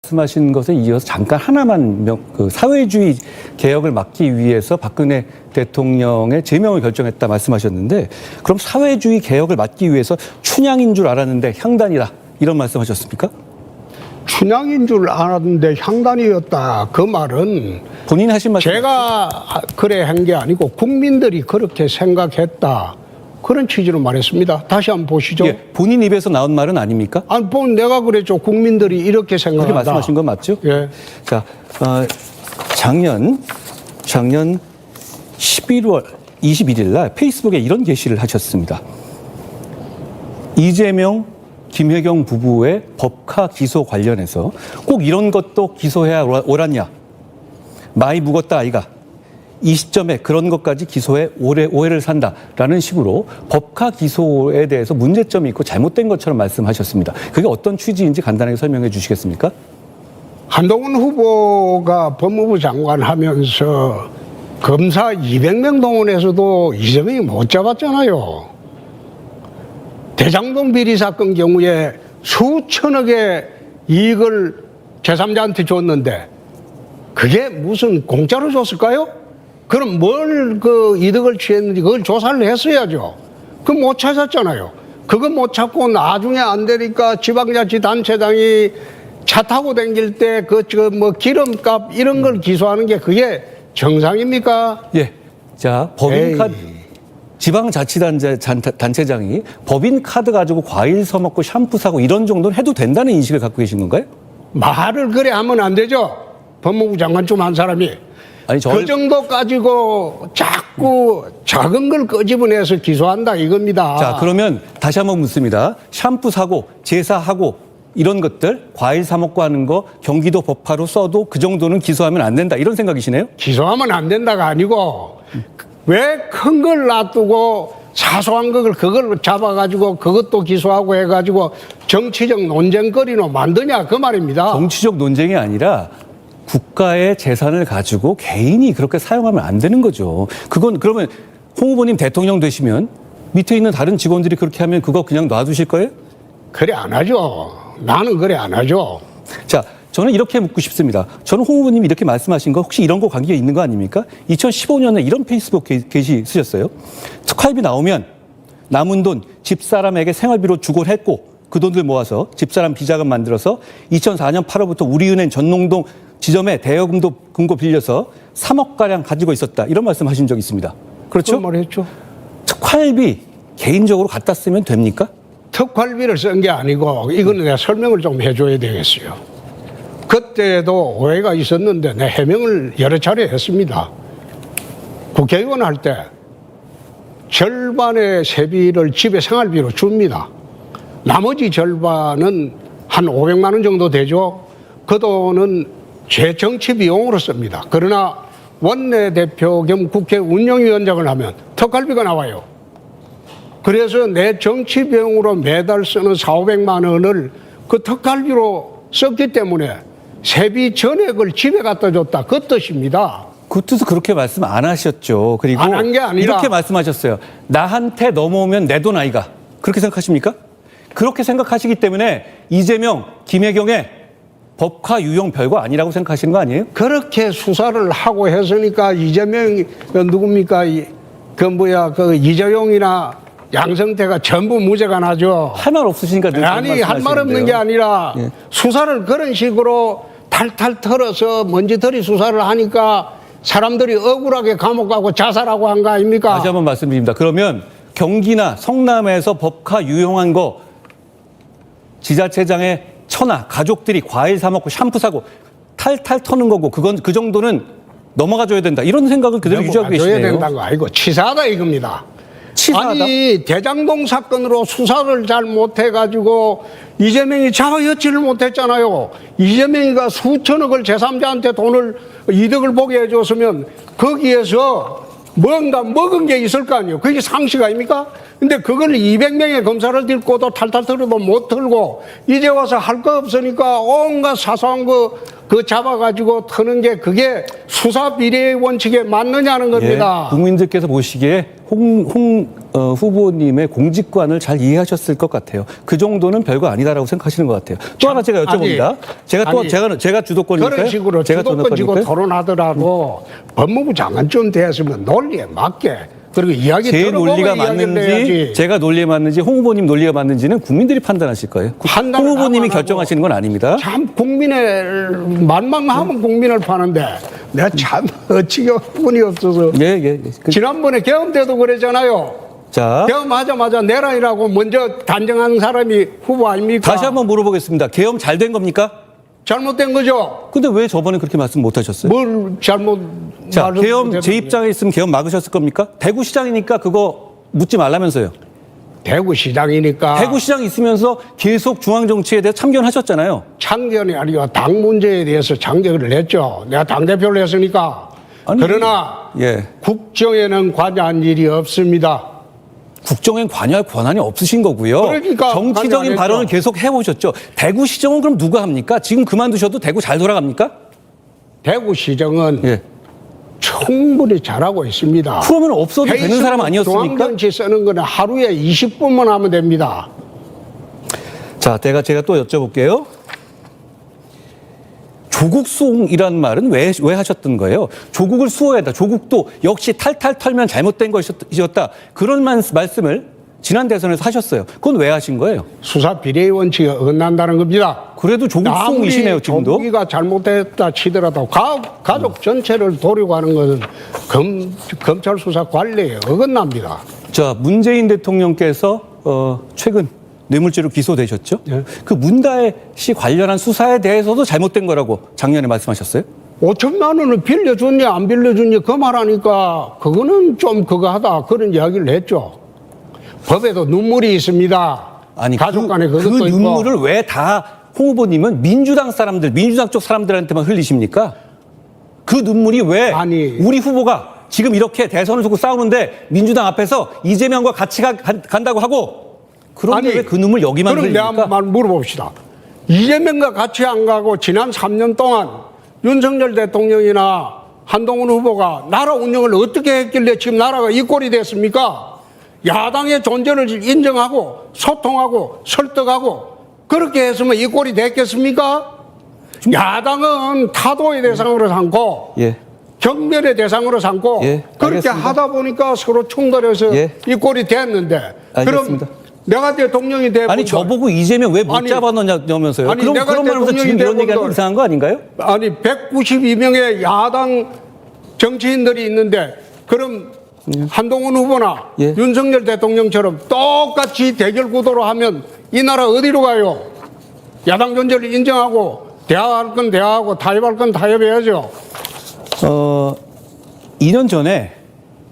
말씀하신 것에 이어서 잠깐 하나만 사회주의 개혁을 막기 위해서 박근혜 대통령의 제명을 결정했다 말씀하셨는데, 그럼 사회주의 개혁을 막기 위해서 춘향인 줄 알았는데 향단이다, 이런 말씀하셨습니까? 춘향인 줄 알았는데 향단이었다. 그 말은 본인이 하신 말씀, 제가 그래 한 게 아니고 국민들이 그렇게 생각했다, 그런 취지로 말했습니다. 다시 한번 보시죠. 예, 본인 입에서 나온 말은 아닙니까? 아니, 내가 그랬죠. 국민들이 이렇게 생각한다. 그렇게 말씀하신 건 맞죠? 예. 자, 작년 11월 21일 날 페이스북에 이런 게시를 하셨습니다. 이재명, 김혜경 부부의 법카 기소 관련해서 꼭 이런 것도 기소해야 옳았냐? 많이 묵었다 아이가. 이 시점에 그런 것까지 기소해 오해를 산다라는 식으로 법카 기소에 대해서 문제점이 있고 잘못된 것처럼 말씀하셨습니다. 그게 어떤 취지인지 간단하게 설명해 주시겠습니까? 한동훈 후보가 법무부 장관 하면서 검사 200명 동원해서도 이재명이 못 잡았잖아요. 대장동 비리 사건 경우에 수천억의 이익을 제3자한테 줬는데 그게 무슨 공짜로 줬을까요? 그럼 뭘 그 이득을 취했는지 그걸 조사를 했어야죠. 그거 못 찾았잖아요. 그거 못 찾고 나중에 안 되니까 지방자치단체장이 차 타고 다닐 때 뭐 기름값 이런 걸 기소하는 게 그게 정상입니까? 예. 자, 법인카드, 지방자치단체장이 법인카드 가지고 과일 사먹고 샴푸 사고 이런 정도는 해도 된다는 인식을 갖고 계신 건가요? 말을 그래 하면 안 되죠. 법무부 장관 좀 한 사람이. 아니, 그 정도 가지고 자꾸 작은 걸 끄집어내서 기소한다 이겁니다. 자, 그러면 다시 한번 묻습니다. 샴푸 사고, 제사하고 이런 것들, 과일 사 먹고 하는 거 경기도 법화로 써도 그 정도는 기소하면 안 된다, 이런 생각이시네요? 기소하면 안 된다가 아니고 왜 큰 걸 놔두고 사소한 그걸 잡아가지고 그것도 기소하고 해가지고 정치적 논쟁거리로 만드냐 그 말입니다. 정치적 논쟁이 아니라 국가의 재산을 가지고 개인이 그렇게 사용하면 안 되는 거죠. 그건 그러면 홍 후보님 대통령 되시면 밑에 있는 다른 직원들이 그렇게 하면 그거 그냥 놔두실 거예요? 그래 안 하죠. 나는 그래 안 하죠. 자, 저는 이렇게 묻고 싶습니다. 저는 홍 후보님이 이렇게 말씀하신 거 혹시 이런 거 관계가 있는 거 아닙니까? 2015년에 이런 페이스북 게시 쓰셨어요. 특활비 나오면 남은 돈 집사람에게 생활비로 주곤 했고 그 돈들 모아서 집사람 비자금 만들어서 2004년 8월부터 우리은행 전농동 지점에 대여금도 금고 빌려서 3억가량 가지고 있었다, 이런 말씀 하신 적 있습니다. 그렇죠? 그런 말 했죠. 특활비 개인적으로 갖다 쓰면 됩니까? 특활비를 쓴 게 아니고 이거는 내가 설명을 좀 해줘야 되겠어요. 그때도 오해가 있었는데 내가 해명을 여러 차례 했습니다. 국회의원 할 때 절반의 세비를 집에 생활비로 줍니다. 나머지 절반은 한 500만 원 정도 되죠. 그 돈은 제 정치 비용으로 씁니다. 그러나 원내대표 겸 국회 운영위원장을 하면 특활비가 나와요. 그래서 내 정치 비용으로 매달 쓰는 400~500만 원을 그 특활비로 썼기 때문에 세비 전액을 집에 갖다 줬다, 그 뜻입니다. 그 뜻은 그렇게 말씀 안 하셨죠. 그리고 안 한 게 아니라 이렇게 말씀하셨어요. 나한테 넘어오면 내 돈 아이가. 그렇게 생각하십니까? 그렇게 생각하시기 때문에 이재명, 김혜경의 법카 유용 별거 아니라고 생각하시는 거 아니에요? 그렇게 수사를 하고 했으니까 이재명이 누굽니까? 그 이재용이나 양성태가 전부 무죄가 나죠. 할 말 없으시니까. 아니, 할 말 없는 게 아니라 예. 수사를 그런 식으로 탈탈 털어서 먼지털이 수사를 하니까 사람들이 억울하게 감옥 가고 자살하고 한 거 아닙니까? 다시 한번 말씀드립니다. 그러면 경기나 성남에서 법카 유용한 거 지자체장의 처나 가족들이 과일 사 먹고 샴푸 사고 탈탈 터는 거고 그건 그 정도는 넘어가 줘야 된다, 이런 생각을 그대로 유지하고 계시네요. 줘야 된다는 거 아니고 치사하다 이겁니다. 치사하다? 아니, 대장동 사건으로 수사를 잘 못해가지고 이재명이 잡아여지를 못했잖아요. 이재명이가 수천억을 제3자한테 돈을 이득을 보게 해줬으면 거기에서 뭔가 먹은 게 있을 거 아니에요. 그게 상식 아닙니까? 근데 그걸 200명의 검사를 들고도 탈탈 털어도 못 털고 이제 와서 할 거 없으니까 온갖 사소한 거 그 잡아가지고 터는 게 그게 수사 비례의 원칙에 맞느냐는 겁니다. 예, 국민들께서 보시기에 홍 후보님의 공직관을 잘 이해하셨을 것 같아요. 그 정도는 별거 아니다라고 생각하시는 것 같아요. 또 하나 제가 여쭤봅니다. 제가 주도권이니까요. 그런 식으로 제가 주도권 지고 주도권이니까요. 토론하더라도 법무부 장관쯤 되었으면 논리에 맞게 그리고 이야기 제 들어보고 논리가 이야기를 맞는지, 해야지. 제가 논리에 맞는지, 홍 후보님 논리가 맞는지는 국민들이 판단하실 거예요. 판단을 홍 후보님이 하고 결정하시는 건 아닙니다. 참 국민의 만만하면 국민을 파는데 내가 참 어찌가 분이 없어서 예. 지난번에 계엄 때도 그랬잖아요. 자, 계엄하자마자 내란이라고 먼저 단정한 사람이 후보 아닙니까? 다시 한번 물어보겠습니다. 계엄 잘 된 겁니까? 잘못된 거죠. 근데 왜 저번에 그렇게 말씀 못 하셨어요? 뭘 잘못 자, 말을 계엄 못했는지. 제 입장에 있으면 계엄 막으셨을 겁니까? 대구시장이니까 그거 묻지 말라면서요. 대구시장이니까 대구시장 있으면서 계속 중앙정치에 대해 참견하셨잖아요. 참견이 아니고 당 문제에 대해서 참견을 했죠. 내가 당대표를 했으니까. 아니, 그러나 예. 국정에는 관여한 일이 없습니다. 국정엔 관여할 권한이 없으신 거고요. 그러니까 관여 안 정치적인 했죠. 발언을 계속 해오셨죠. 대구시정은 그럼 누가 합니까? 지금 그만두셔도 대구 잘 돌아갑니까? 대구시정은 예. 충분히 잘하고 있습니다. 그러면 없어도 되는 사람 아니었습니까? 중앙정치 쓰는 거는 하루에 20분만 하면 됩니다. 자, 제가 또 여쭤볼게요. 조국 수홍이라는 말은 왜 하셨던 거예요? 조국을 수호해야 한다. 조국도 역시 탈탈 털면 잘못된 것이었다. 그런 말씀을 지난 대선에서 하셨어요. 그건 왜 하신 거예요? 수사 비례의 원칙에 어긋난다는 겁니다. 그래도 조국 수홍이시네요, 지금도. 조국이가 잘못했다 치더라도 가족 전체를 도려가는 것은 검찰 수사 관리에 어긋납니다. 자, 문재인 대통령께서 최근 뇌물죄로 기소되셨죠? 예. 그 문다혜 씨 관련한 수사에 대해서도 잘못된 거라고 작년에 말씀하셨어요? 5천만 원을 빌려줬냐 안 빌려줬냐 그 말하니까 그거는 좀 그거 하다 그런 이야기를 했죠. 법에도 눈물이 있습니다. 아니, 가족 간에 그 그것도 있고. 눈물을 왜 다 홍 후보님은 민주당 쪽 사람들한테만 흘리십니까? 그 눈물이 왜 아니. 우리 후보가 지금 이렇게 대선을 두고 싸우는데 민주당 앞에서 이재명과 같이 간다고 하고 그런데 왜 그 눈물 여기만 그럼 내가 흘립니까? 한번 물어봅시다. 이재명과 같이 안 가고 지난 3년 동안 윤석열 대통령이나 한동훈 후보가 나라 운영을 어떻게 했길래 지금 나라가 이 꼴이 됐습니까? 야당의 존재를 인정하고 소통하고 설득하고 그렇게 했으면 이 꼴이 됐겠습니까? 야당은 타도의 대상으로 삼고 예. 경멸의 대상으로 삼고 예, 그렇게 알겠습니다. 하다 보니까 서로 충돌해서 예. 이 꼴이 됐는데 알겠습니다. 그럼 내가 대통령이 되고 아니 저보고 이재명 왜 못 아니, 잡아넣냐면서요? 아니, 그럼 내가 그런 말하면서 대통령이 지금 이런 되고 얘기하는 거 이상한 거 아닌가요? 아니 192명의 야당 정치인들이 있는데 그럼 한동훈 후보나 예. 윤석열 대통령처럼 똑같이 대결 구도로 하면 이 나라 어디로 가요? 야당 존재를 인정하고 대화할 건 대화하고 타협할 건 타협해야죠. 2년 전에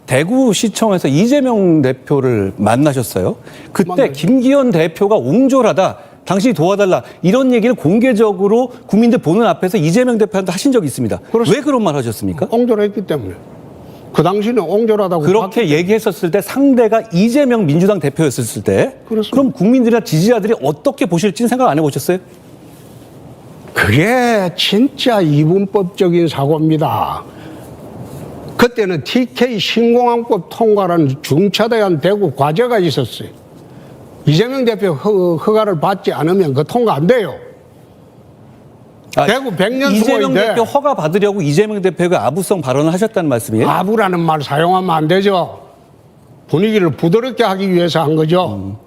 대구시청에서 이재명 대표를 만나셨어요. 그때 김기현 대표가 옹졸하다. 당신이 도와달라. 이런 얘기를 공개적으로 국민들 보는 앞에서 이재명 대표한테 하신 적이 있습니다. 왜 그런 말 하셨습니까? 옹졸했기 때문에. 그 당시는 옹졸하다고. 그렇게 얘기했었을 때 상대가 이재명 민주당 대표였을 때 그렇습니다. 그럼 국민들이나 지지자들이 어떻게 보실지는 생각 안 해보셨어요? 그게 진짜 이분법적인 사고입니다. 그때는 TK 신공항법 통과라는 중차대한 대구 과제가 있었어요. 이재명 대표 허가를 받지 않으면 그 통과 안 돼요. 대구 100년 이재명 수고인데 대표 허가 받으려고 이재명 대표가 아부성 발언을 하셨다는 말씀이에요? 아부라는 말 사용하면 안 되죠. 분위기를 부드럽게 하기 위해서 한 거죠.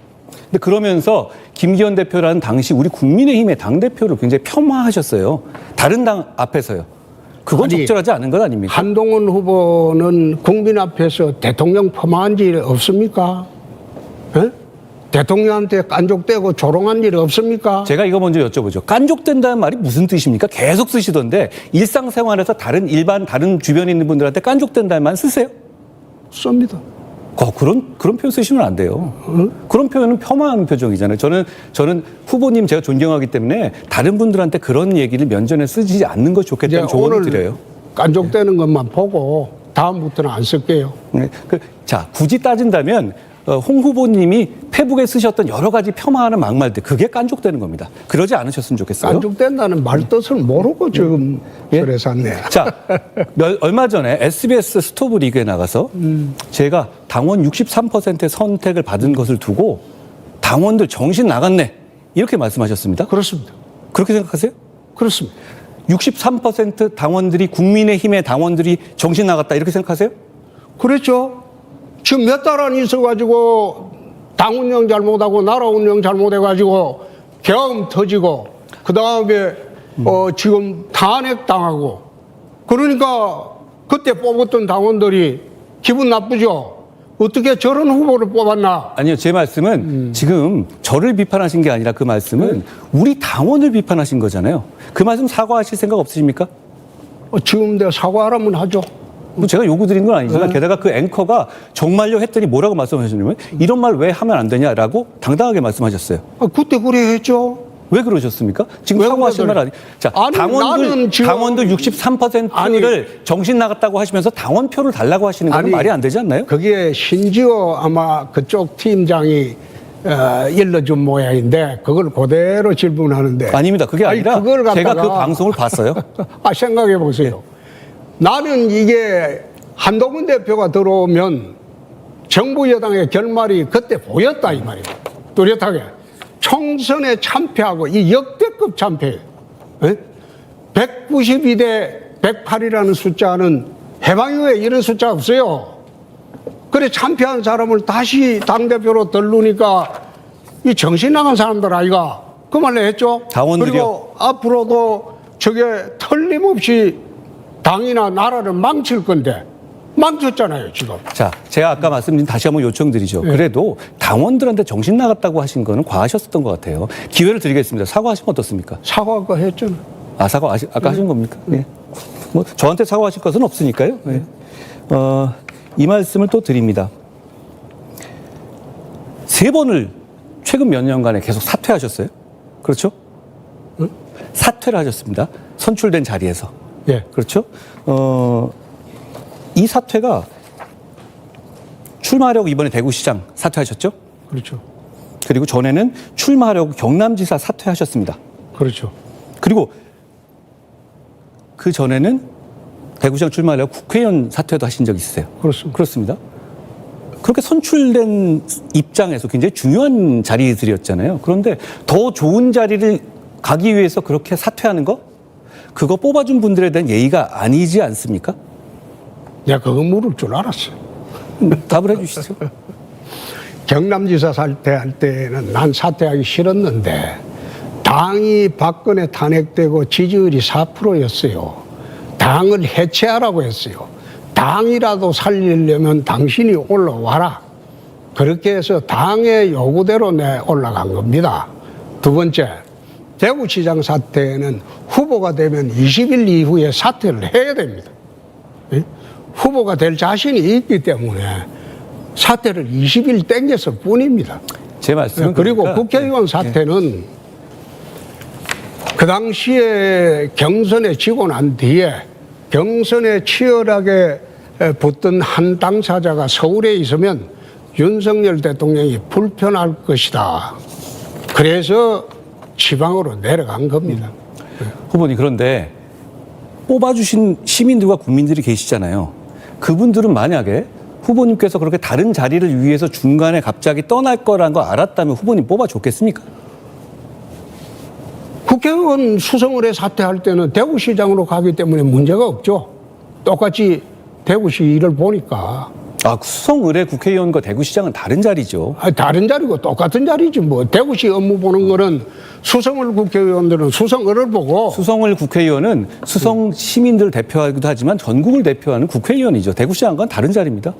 근데 그러면서 김기현 대표라는 당시 우리 국민의힘의 당대표를 굉장히 폄하하셨어요. 다른 당 앞에서요. 그건 아니, 적절하지 않은 것 아닙니까? 한동훈 후보는 국민 앞에서 대통령 폄하한 일 없습니까? 에? 대통령한테 깐족대고 조롱한 일 없습니까? 제가 이거 먼저 여쭤보죠. 깐족된다는 말이 무슨 뜻입니까? 계속 쓰시던데 일상생활에서 다른 주변에 있는 분들한테 깐족된다는 말 쓰세요? 씁니다. 그런 표현 쓰시면 안 돼요. 그런 표현은 폄하하는 표정이잖아요. 저는 후보님 제가 존경하기 때문에 다른 분들한테 그런 얘기를 면전에 쓰지 않는 것이 좋겠다는 조언을 드려요. 깐족대는 것만 보고 다음부터는 안 쓸게요. 네. 자, 굳이 따진다면 홍 후보님이 페북에 쓰셨던 여러 가지 폄하하는 막말들 그게 깐족되는 겁니다. 그러지 않으셨으면 좋겠어요. 깐족된다는 말 뜻을 모르고 지금 그래 샀네. 자, 얼마 전에 SBS 스토브 리그에 나가서 제가 당원 63%의 선택을 받은 것을 두고 당원들 정신 나갔네 이렇게 말씀하셨습니다. 그렇습니다. 그렇게 생각하세요? 그렇습니다. 63% 당원들이 국민의힘의 당원들이 정신 나갔다 이렇게 생각하세요? 그렇죠. 지금 몇 달 안 있어가지고 당 운영 잘못하고 나라 운영 잘못해가지고 계엄 터지고 그 다음에 지금 탄핵 당하고 그러니까 그때 뽑았던 당원들이 기분 나쁘죠. 어떻게 저런 후보를 뽑았나? 아니요, 제 말씀은 지금 저를 비판하신 게 아니라 그 말씀은 우리 당원을 비판하신 거잖아요. 그 말씀 사과하실 생각 없으십니까? 지금 내가 사과하라면 하죠. 뭐 제가 요구 드린 건 아니지만 게다가 그 앵커가 정말요 했더니 뭐라고 말씀하셨냐면 이런 말 왜 하면 안 되냐라고 당당하게 말씀하셨어요. 그때 그래 했죠. 왜 그러셨습니까? 지금 왜 사과하실 말 아니. 자, 아니, 나는 지금- 당원들 63%를 정신 나갔다고 하시면서 당원표를 달라고 하시는 건 아니, 말이 안 되지 않나요? 그게 심지어 아마 그쪽 팀장이 일러준 모양인데 그걸 그대로 질문하는데 아닙니다. 그게 아니, 아니라 그걸 제가 그 갖다가 방송을 봤어요. 생각해 보세요. 나는 이게 한동훈 대표가 들어오면 정부 여당의 결말이 그때 보였다 이 말이에요. 뚜렷하게. 총선에 참패하고 이 역대급 참패. 192대 108이라는 숫자는 해방 이후에 이런 숫자 없어요. 그래 참패한 사람을 다시 당대표로 들르니까 이 정신 나간 사람들 아이가 그 말로 했죠. 당원들이요? 그리고 앞으로도 저게 틀림없이 당이나 나라를 망칠 건데 망쳤잖아요 지금. 자, 제가 아까 말씀드린 다시 한번 요청드리죠. 그래도 당원들한테 정신 나갔다고 하신 거는 과하셨던 것 같아요. 기회를 드리겠습니다. 사과하시면 어떻습니까? 사과가 했잖아. 아, 아까 하신 겁니까? 예. 뭐 저한테 사과하실 것은 없으니까요. 예. 이 말씀을 또 드립니다. 3번을 최근 몇 년간에 계속 사퇴하셨어요. 그렇죠? 사퇴를 하셨습니다. 선출된 자리에서. 예. 그렇죠? 이 사퇴가 출마하려고 이번에 대구시장 사퇴하셨죠? 그렇죠. 그리고 전에는 출마하려고 경남지사 사퇴하셨습니다. 그렇죠. 그리고 그 전에는 대구시장 출마하려고 국회의원 사퇴도 하신 적이 있어요. 그렇습니다. 그렇습니다. 그렇게 선출된 입장에서 굉장히 중요한 자리들이었잖아요. 그런데 더 좋은 자리를 가기 위해서 그렇게 사퇴하는 거? 그거 뽑아준 분들에 대한 예의가 아니지 않습니까? 내가 그거 물을 줄 알았어. 답을 해 주시죠. 경남지사 사퇴할 때는 난 사퇴하기 싫었는데 당이 박근혜 탄핵되고 지지율이 4%였어요. 당을 해체하라고 했어요. 당이라도 살리려면 당신이 올라와라. 그렇게 해서 당의 요구대로 내 올라간 겁니다. 두 번째, 대구시장 사퇴는 후보가 되면 20일 이후에 사퇴를 해야 됩니다. 예? 후보가 될 자신이 있기 때문에 사퇴를 20일 땡겼을 뿐입니다. 제 말씀은 그리고 그러니까, 국회의원 사퇴는 그 당시에 경선에 지고 난 뒤에 경선에 치열하게 붙던 한 당사자가 서울에 있으면 윤석열 대통령이 불편할 것이다. 그래서 지방으로 내려간 겁니다. 후보님, 그런데 뽑아주신 시민들과 국민들이 계시잖아요. 그분들은 만약에 후보님께서 그렇게 다른 자리를 위해서 중간에 갑자기 떠날 거라는 거 알았다면 후보님 뽑아줬겠습니까? 국회의원 수성을에 사퇴할 때는 대구시장으로 가기 때문에 문제가 없죠. 똑같이 대구시를 보니까. 아, 수성을의 국회의원과 대구시장은 다른 자리죠. 다른 자리고 똑같은 자리지 뭐. 대구시 업무 보는 거는 수성을 국회의원들은 수성을을 보고 수성을 국회의원은 수성 시민들을 대표하기도 하지만 전국을 대표하는 국회의원이죠. 대구시장과는 다른 자리입니다.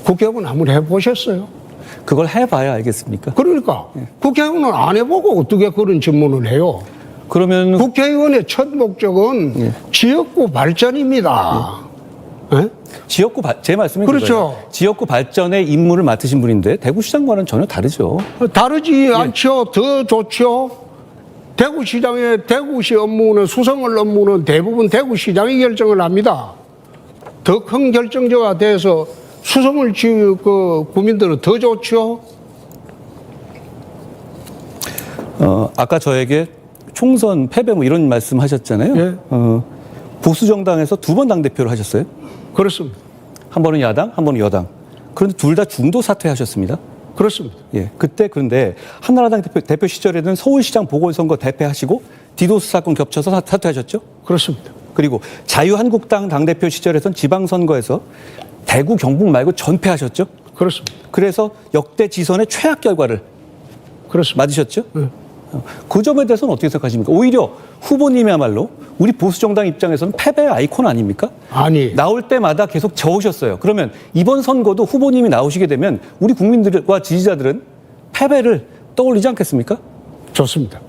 국회의원 한번 해보셨어요? 그걸 해봐야 알겠습니까? 그러니까 국회의원은 안 해보고 어떻게 그런 질문을 해요? 그러면 국회의원의 첫 목적은 지역구 발전입니다. 예? 지역구 제 말씀은 그렇죠. 그거예요. 지역구 발전의 임무를 맡으신 분인데 대구시장과는 전혀 다르죠. 다르지 않죠. 더 좋죠. 대구시장의 대구시 업무는 수성을 업무는 대부분 대구시장이 결정을 합니다. 더 큰 결정자가 돼서 수성을 국민들은 더 좋죠. 아까 저에게 총선 패배 뭐 이런 말씀 하셨잖아요. 예. 보수 정당에서 두 번 당대표를 하셨어요. 그렇습니다. 한 번은 야당, 한 번은 여당. 그런데 둘 다 중도 사퇴하셨습니다. 그렇습니다. 예. 그때 그런데 한나라당 대표 시절에는 서울시장 보궐선거 대패하시고 디도스 사건 겹쳐서 사퇴하셨죠. 그렇습니다. 그리고 자유한국당 당대표 시절에선 지방선거에서 대구, 경북 말고 전패하셨죠. 그렇습니다. 그래서 역대 지선의 최악 결과를 그렇습니다. 맞으셨죠. 네. 그 점에 대해서는 어떻게 생각하십니까? 오히려 후보님이야말로 우리 보수정당 입장에서는 패배의 아이콘 아닙니까? 아니, 나올 때마다 계속 저으셨어요. 그러면 이번 선거도 후보님이 나오시게 되면 우리 국민들과 지지자들은 패배를 떠올리지 않겠습니까? 좋습니다.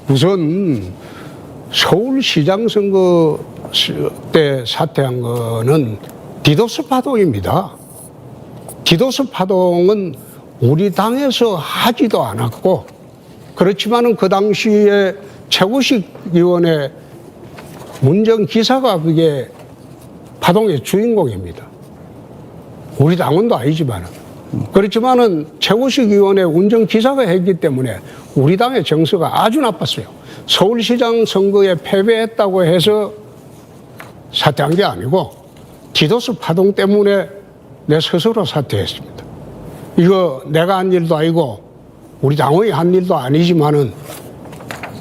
우선 서울시장 선거 때 사퇴한 거는 디도스 파동입니다. 디도스 파동은 우리 당에서 하지도 않았고, 그렇지만은 그 당시에 최고식 위원회 문정 기사가 그게 파동의 주인공입니다. 우리 당원도 아니지만은. 그렇지만은 최고식 위원회 운정 기사가 했기 때문에 우리 당의 정서가 아주 나빴어요. 서울시장 선거에 패배했다고 해서 사퇴한 게 아니고 디도스 파동 때문에 내 스스로 사퇴했습니다. 이거 내가 한 일도 아니고 우리 당원이 한 일도 아니지만은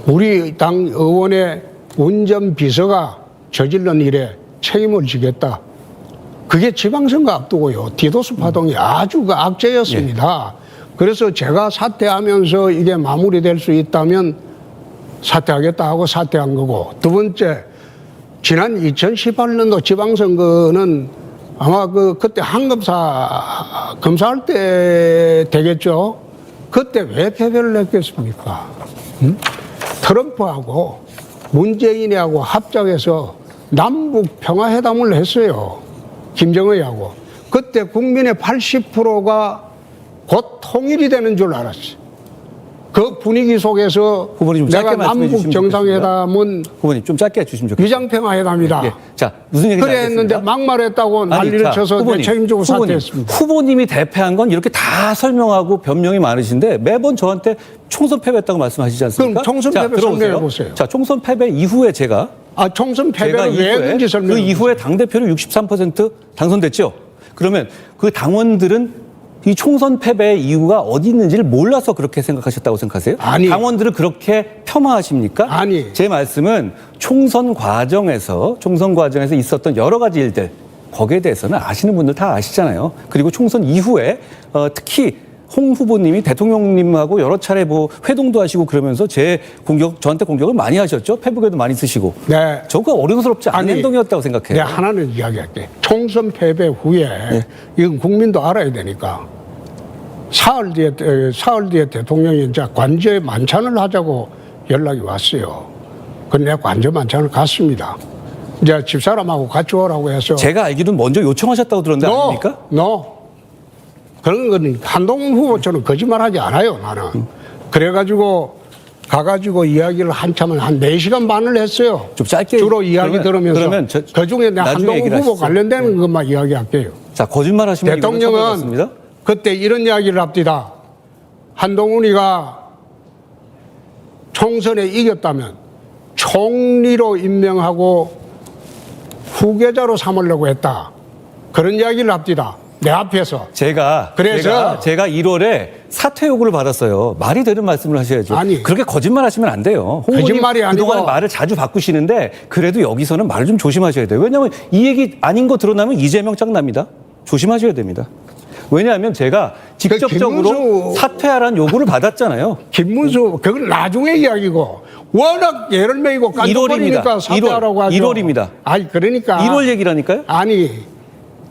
우리 당 의원의 운전비서가 저질른 일에 책임을 지겠다. 그게 지방선거 앞두고요. 디도스 파동이 아주 그 악재였습니다. 그래서 제가 사퇴하면서 이게 마무리될 수 있다면 사퇴하겠다 하고 사퇴한 거고, 두 번째, 지난 2018년도 지방선거는 아마 그때 한검사 검사할 때 되겠죠. 그때 왜 패배를 했겠습니까? 트럼프하고 문재인하고 합작해서 남북 평화회담을 했어요. 김정은하고. 그때 국민의 80%가 곧 통일이 되는 줄 알았어요. 그 분위기 속에서 후보님 좀 짧게 내가 말씀해 남북 주시면 정상회담은 후보님 좀 짧게 해주시면 좋겠습니다. 위장평화회담이다. 예. 자, 무슨 얘기인지 그래 했는데 알겠습니다. 막말했다고 난리를 자, 쳐서 후보님, 책임지고 후보님, 사퇴했습니다. 후보님이 대패한 건 이렇게 다 설명하고 변명이 많으신데 매번 저한테 총선 패배했다고 말씀하시지 않습니까? 그럼 총선 자, 패배 들어보세요. 설명해 보세요. 자, 총선 패배 이후에 제가 총선 패배를 왜 했는지 설명해 그 보세요. 이후에 당대표를 63% 당선됐죠. 그러면 그 당원들은 이 총선 패배의 이유가 어디 있는지를 몰라서 그렇게 생각하셨다고 생각하세요? 아니. 당원들을 그렇게 폄하하십니까? 아니. 제 말씀은 총선 과정에서 있었던 여러 가지 일들 거기에 대해서는 아시는 분들 다 아시잖아요. 그리고 총선 이후에 특히 홍 후보님이 대통령님하고 여러 차례 뭐 회동도 하시고 그러면서 저한테 공격을 많이 하셨죠. 페북에도 많이 쓰시고. 네. 저거 어른스럽지 않은 아니, 행동이었다고 생각해요. 내가 하나는 이야기할게. 총선 패배 후에 이건 국민도 알아야 되니까 사흘 뒤에 대통령이 이제 관저 만찬을 하자고 연락이 왔어요. 그래서 내가 관저 만찬을 갔습니다. 이제 집사람하고 같이 오라고 해서 제가 알기로는 먼저 요청하셨다고 들었는데 아닙니까? 그런 건 한동훈 후보처럼 거짓말하지 않아요, 나는. 그래가지고 가가지고 이야기를 한참을 한 4시간 반을 했어요. 좀 짧게 주로 이야기 들으면서 그러면 그중에 내가 나중에 한동훈 얘기를 후보 하시죠. 관련되는 것만 이야기할게요. 자, 거짓말 하시면 대통령은 그때 이런 이야기를 합디다. 한동훈이가 총선에 이겼다면 총리로 임명하고 후계자로 삼으려고 했다. 그런 이야기를 합디다. 내 앞에서. 제가 1월에 사퇴 요구를 받았어요. 말이 되는 말씀을 하셔야죠. 아니. 그렇게 거짓말 하시면 안 돼요. 홍 거짓말이 아니고. 그동안 말을 자주 바꾸시는데 그래도 여기서는 말을 좀 조심하셔야 돼요. 왜냐하면 이 얘기 아닌 거 드러나면 이재명 짱납니다. 조심하셔야 됩니다. 왜냐하면 제가 직접적으로 김문수 사퇴하라는 요구를 받았잖아요. 김문수 그건 나중에 이야기고 워낙 예를 메이고 깐족거리니까 사퇴하라고 하죠. 1월입니다. 아니 그러니까 1월 얘기라니까요. 아니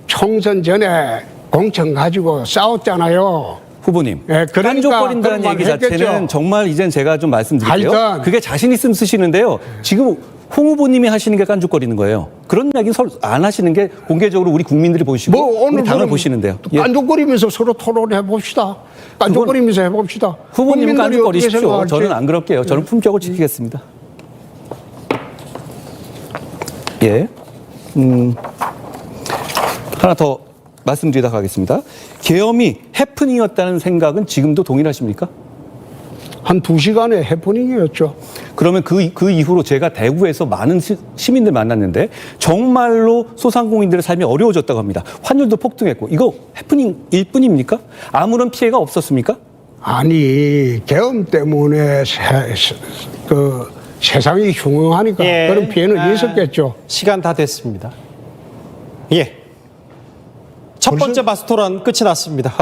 총선 전에 공천 가지고 싸웠잖아요. 후보님, 예, 그러니까 깐족거린다는 그런 말 얘기 자체는 했겠죠. 정말 이젠 제가 좀 말씀드릴게요. 하여튼. 그게 자신 있으면 쓰시는데요. 지금 홍 후보님이 하시는 게 깐족거리는 거예요. 그런 이야기는 안 하시는 게 공개적으로 우리 국민들이 보시고 우리 당을 보시는데요. 예. 깐족거리면서 서로 토론해 봅시다. 깐족거리면서 해봅시다. 후보님은 국민들이 어떻게 깐족거리십시오. 생각할지. 저는 안 그럴게요. 저는 품격을 지키겠습니다. 예. 하나 더 말씀드리도록 하겠습니다. 계엄이 해프닝이었다는 생각은 지금도 동일하십니까? 한 2시간의 해프닝이었죠. 그러면 그 이후로 제가 대구에서 많은 시민들 만났는데 정말로 소상공인들의 삶이 어려워졌다고 합니다. 환율도 폭등했고 이거 해프닝일 뿐입니까? 아무런 피해가 없었습니까? 아니 계엄 때문에 세상이 흉흉하니까 예. 그런 피해는 있었겠죠. 시간 다 됐습니다. 예. 첫 번째 마스토론 끝이 났습니다.